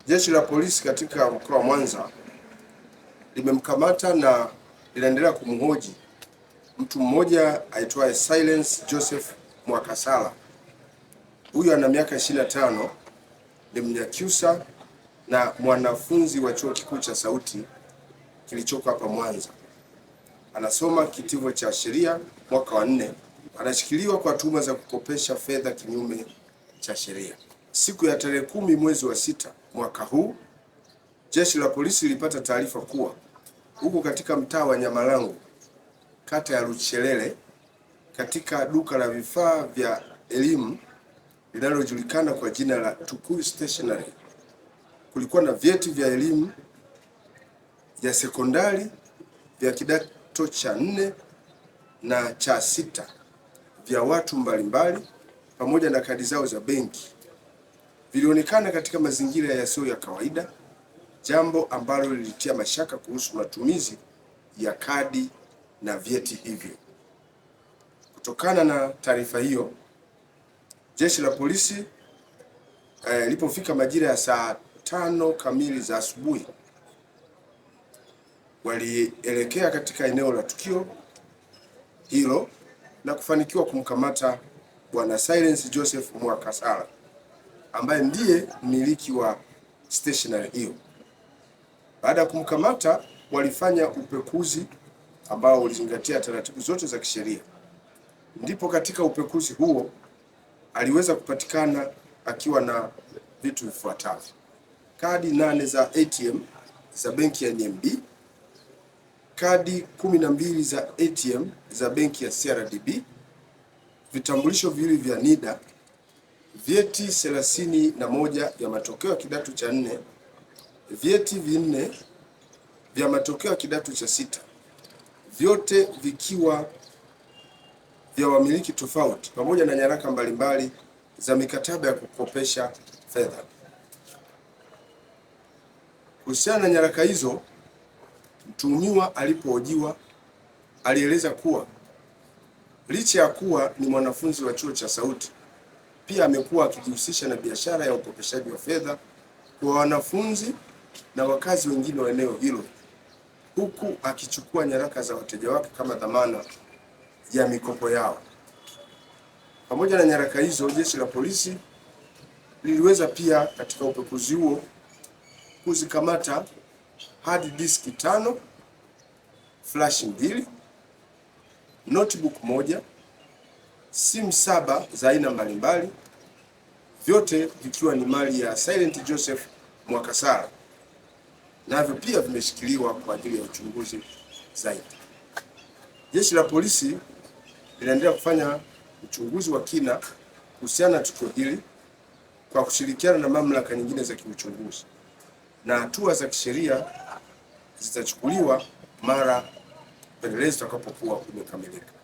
Jeshi la polisi katika mkoa wa Mwanza limemkamata na linaendelea kumhoji mtu mmoja aitwaye Silence Joseph Mwakasala. Huyu ana miaka 25, ni Mnyakyusa na mwanafunzi wa chuo kikuu cha Sauti kilichoko hapa Mwanza. Anasoma kitivo cha sheria mwaka wa 4. Anashikiliwa kwa tuhuma za kukopesha fedha kinyume cha sheria. Siku ya tarehe 10 mwezi wa 6 mwaka huu, jeshi la polisi lilipata taarifa kuwa huko katika mtaa wa Nyamalango, kata ya Luchelele, katika duka la vifaa vya elimu linalojulikana kwa jina la Tukuyu Stationery, kulikuwa na vyeti vya elimu ya sekondari vya kidato cha 4 na cha 6 vya watu mbalimbali pamoja na kadi zao za benki. Vilionekana katika mazingira yasiyo ya kawaida, jambo ambalo lilitia mashaka kuhusu matumizi ya kadi na vyeti hivyo. Kutokana na taarifa hiyo, jeshi la polisi lilipofika majira ya saa 5 kamili za asubuhi, walielekea katika eneo la tukio hilo na kufanikiwa kumkamata Bwana Silence Joseph Mwakasala ambaye ndiye mmiliki wa stationery hiyo. Baada ya kumkamata, walifanya upekuzi ambao ulizingatia taratibu zote za kisheria. Ndipo katika upekuzi huo aliweza kupatikana akiwa na vitu vifuatavyo: kadi 8 za ATM za benki ya NMB, kadi 12 za ATM za benki ya CRDB, vitambulisho viwili vya NIDA, vyeti 31 vya matokeo ya kidato cha 4, vyeti 4 vya matokeo ya kidato cha 6, vyote vikiwa vya wamiliki tofauti, pamoja na nyaraka mbalimbali za mikataba ya kukopesha fedha. Kuhusiana na nyaraka hizo, mtuhumiwa alipohojiwa alieleza kuwa licha ya kuwa ni mwanafunzi wa chuo cha Sauti, pia amekuwa akijihusisha na biashara ya ukopeshaji wa fedha kwa wanafunzi na wakazi wengine wa eneo hilo, huku akichukua nyaraka za wateja wake kama dhamana ya mikopo yao. Pamoja na nyaraka hizo, jeshi la polisi liliweza pia katika upekuzi huo kuzikamata hard disk 5, flash 2, notebook 1, simu 7 za aina mbalimbali, vyote vikiwa ni mali ya Silent Joseph Mwakasala, navyo pia vimeshikiliwa kwa ajili ya uchunguzi zaidi. Jeshi la polisi linaendelea kufanya uchunguzi wa kina kuhusiana na tukio hili kwa kushirikiana na mamlaka nyingine za kiuchunguzi, na hatua za kisheria zitachukuliwa mara upelelezi utakapokuwa umekamilika.